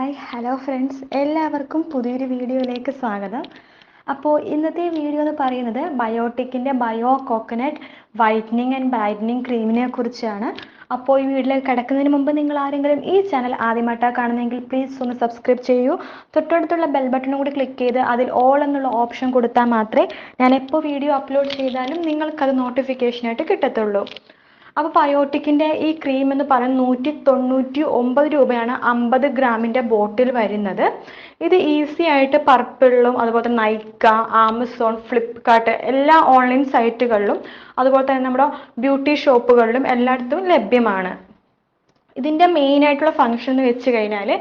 Hi hello friends, എല്ലാവർക്കും പുതിയൊരു വീഡിയോയിലേക്ക് സ്വാഗതം. അപ്പോൾ ഇന്നത്തെ വീഡിയോ എന്ന് പറയുന്നത് ബയോട്ടിക്കിൻ്റെ bio coconut whitening and brightening ക്രീമിനെ കുറിച്ചാണ്. അപ്പോൾ ഈ വീഡിയോയിലേക്ക് കിടക്കുന്നതിന് മുമ്പ് നിങ്ങൾ ആരെങ്കിലും ഈ ചാനൽ ആദ്യമായിട്ടാണ് കാണുന്നതെങ്കിൽ പ്ലീസ് ഒന്ന് സബ്സ്ക്രൈബ് ചെയ്യൂ. തൊട്ടടുത്തുള്ള ബെൽ ബട്ടണും കൂടി ക്ലിക്ക് ചെയ്ത് അതിൽ ഓൾ എന്നുള്ള ഓപ്ഷൻ കൊടുത്താൽ മാത്രമേ ഞാൻ എപ്പോൾ വീഡിയോ അപ്ലോഡ് ചെയ്താലും നിങ്ങൾക്കത് നോട്ടിഫിക്കേഷനായിട്ട് കിട്ടത്തുള്ളൂ. അപ്പോൾ ബയോട്ടിക്കിൻ്റെ ഈ ക്രീം എന്ന് പറയുന്നത് 199 രൂപയാണ് 50 ഗ്രാമിൻ്റെ ബോട്ടിൽ വരുന്നത്. ഇത് ഈസി ആയിട്ട് പർപ്പിളിലും അതുപോലെ തന്നെ നൈക്ക, ആമസോൺ, ഫ്ലിപ്കാർട്ട് എല്ലാ ഓൺലൈൻ സൈറ്റുകളിലും അതുപോലെ തന്നെ നമ്മുടെ ബ്യൂട്ടി ഷോപ്പുകളിലും എല്ലായിടത്തും ലഭ്യമാണ്. ഇതിൻ്റെ മെയിൻ ആയിട്ടുള്ള ഫംഗ്ഷൻ എന്ന് വെച്ച് കഴിഞ്ഞാൽ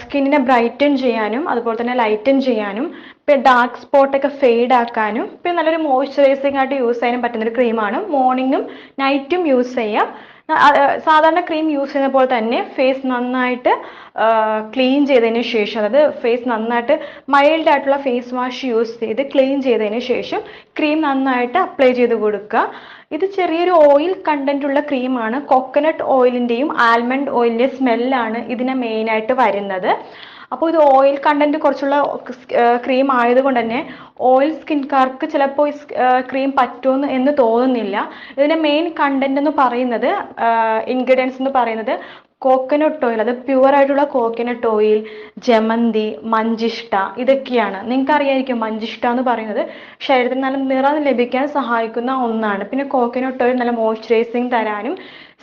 സ്കിന്നിനെ ബ്രൈറ്റൻ ചെയ്യാനും അതുപോലെ തന്നെ ലൈറ്റൻ ചെയ്യാനും പിന്നെ ഡാർക്ക് സ്പോട്ടൊക്കെ ഫെയ്ഡ് ആക്കാനും പിന്നെ നല്ലൊരു മോയ്സ്ചറൈസിങ് ആയിട്ട് യൂസ് ചെയ്യാനും പറ്റുന്നൊരു ക്രീമാണ്. മോർണിംഗും നൈറ്റും യൂസ് ചെയ്യാം. സാധാരണ ക്രീം യൂസ് ചെയ്യുന്ന പോലെ തന്നെ ഫേസ് നന്നായിട്ട് ക്ലീൻ ചെയ്തതിന് ശേഷം, അതായത് ഫേസ് നന്നായിട്ട് മൈൽഡ് ആയിട്ടുള്ള ഫേസ് വാഷ് യൂസ് ചെയ്ത് ക്ലീൻ ചെയ്തതിന് ശേഷം ക്രീം നന്നായിട്ട് അപ്ലൈ ചെയ്ത് കൊടുക്കുക. ഇത് ചെറിയൊരു ഓയിൽ കണ്ടന്റ് ഉള്ള ക്രീമാണ്. കോക്കനട്ട് ഓയിലിൻ്റെയും ആൽമണ്ട് ഓയിലിൻ്റെ സ്മെല്ലാണ് ഇതിനെ മെയിനായിട്ട് വരുന്നത്. അപ്പോൾ ഇത് ഓയിൽ കണ്ടന്റ് കുറച്ചുള്ള ക്രീം ആയതുകൊണ്ട് തന്നെ ഓയിൽ സ്കിൻകാർക്ക് ചിലപ്പോൾ ക്രീം പറ്റുമെന്ന് എന്ന് തോന്നുന്നില്ല. ഇതിൻ്റെ മെയിൻ കണ്ടന്റ് എന്ന് പറയുന്നത് ഇൻഗ്രീഡിയൻസ് എന്ന് പറയുന്നത് കോക്കനട്ട് ഓയിൽ, അത് പ്യുവർ ആയിട്ടുള്ള കോക്കനട്ട് ഓയിൽ, ജമന്തി, മഞ്ചിഷ്ട ഇതൊക്കെയാണ്. നിങ്ങൾക്ക് അറിയായിരിക്കും മഞ്ചിഷ്ട എന്ന് പറയുന്നത് ശരീരത്തിന് നല്ല നിറം ലഭിക്കാൻ സഹായിക്കുന്ന ഒന്നാണ്. പിന്നെ കോക്കനട്ട് ഓയിൽ നല്ല മോയ്സ്ചറൈസിങ് തരാനും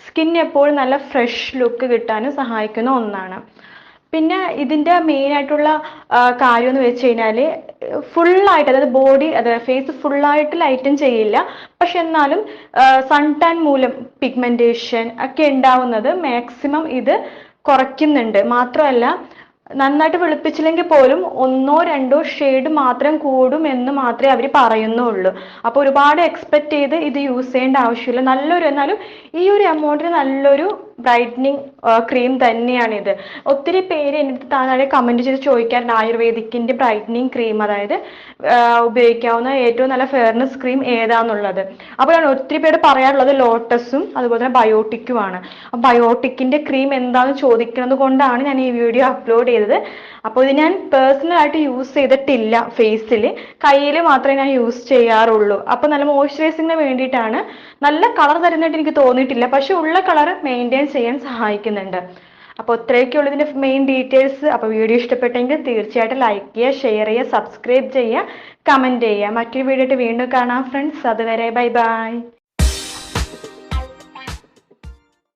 സ്കിൻ എപ്പോഴും നല്ല ഫ്രഷ് ലുക്ക് കിട്ടാനും സഹായിക്കുന്ന ഒന്നാണ്. പിന്നെ ഇതിൻ്റെ മെയിൻ ആയിട്ടുള്ള കാര്യം എന്ന് വെച്ച് കഴിഞ്ഞാൽ ഫുള്ളായിട്ട്, അതായത് ബോഡി അതായത് ഫേസ് ഫുള്ളായിട്ട് ലൈറ്റൻ ചെയ്യില്ല. പക്ഷെ എന്നാലും സൺ ടാൻ മൂലം പിഗ്മെന്റേഷൻ ഒക്കെ ഉണ്ടാവുന്നത് മാക്സിമം ഇത് കുറയ്ക്കുന്നുണ്ട്. മാത്രമല്ല നന്നായിട്ട് വെളുപ്പിച്ചില്ലെങ്കിൽ പോലും 1-2 ഷെയ്ഡ് മാത്രം കൂടും എന്ന് മാത്രമേ അവർ പറയുന്നുള്ളൂ. അപ്പോൾ ഒരുപാട് എക്സ്പെക്ട് ചെയ്ത് ഇത് യൂസ് ചെയ്യേണ്ട ആവശ്യമില്ല. നല്ലൊരു, എന്നാലും ഈ ഒരു എമൗണ്ടിന് നല്ലൊരു ബ്രൈറ്റനിങ് ക്രീം തന്നെയാണിത്. ഒത്തിരി പേര് എനിക്ക് താഴെ കമൻറ്റ് ചെയ്ത് ചോദിക്കാറുണ്ട് ആയുർവേദിക്കിൻ്റെ ബ്രൈറ്റനിങ് ക്രീം, അതായത് ഉപയോഗിക്കാവുന്ന ഏറ്റവും നല്ല ഫെയർനെസ് ക്രീം ഏതാന്നുള്ളത്. അപ്പോഴാണ് ഒത്തിരി പേര് പറയാറുള്ളത് ലോട്ടസും അതുപോലെ തന്നെ ബയോട്ടിക്കുമാണ്. ബയോട്ടിക്കിൻ്റെ ക്രീം എന്താണെന്ന് ചോദിക്കുന്നത് കൊണ്ടാണ് ഞാൻ ഈ വീഡിയോ അപ്ലോഡ് ചെയ്തത്. അപ്പോൾ ഇത് ഞാൻ പേഴ്സണലായിട്ട് യൂസ് ചെയ്തിട്ടില്ല ഫേസിൽ, കയ്യിൽ മാത്രമേ ഞാൻ യൂസ് ചെയ്യാറുള്ളൂ. അപ്പോൾ നല്ല മോയ്സ്ചറൈസിങ്ങിന് വേണ്ടിയിട്ടാണ്. നല്ല കളർ തരുന്നതായിട്ട് എനിക്ക് തോന്നിയിട്ടില്ല, പക്ഷെ ഉള്ള കളർ മെയിൻറ്റെയിൻ ചെയ്യാൻ സഹായിക്കുന്നുണ്ട്. അപ്പോൾ ഇത്രയൊക്കെയുള്ള ഇതിൻ്റെ മെയിൻ ഡീറ്റെയിൽസ്. അപ്പോൾ വീഡിയോ ഇഷ്ടപ്പെട്ടെങ്കിൽ തീർച്ചയായിട്ടും ലൈക്ക് ചെയ്യുക, ഷെയർ ചെയ്യുക, സബ്സ്ക്രൈബ് ചെയ്യുക, കമൻറ്റ് ചെയ്യുക. മറ്റൊരു വീഡിയോ ആയിട്ട് വീണ്ടും കാണാം ഫ്രണ്ട്സ്. അതുവരെ ബൈ ബൈ.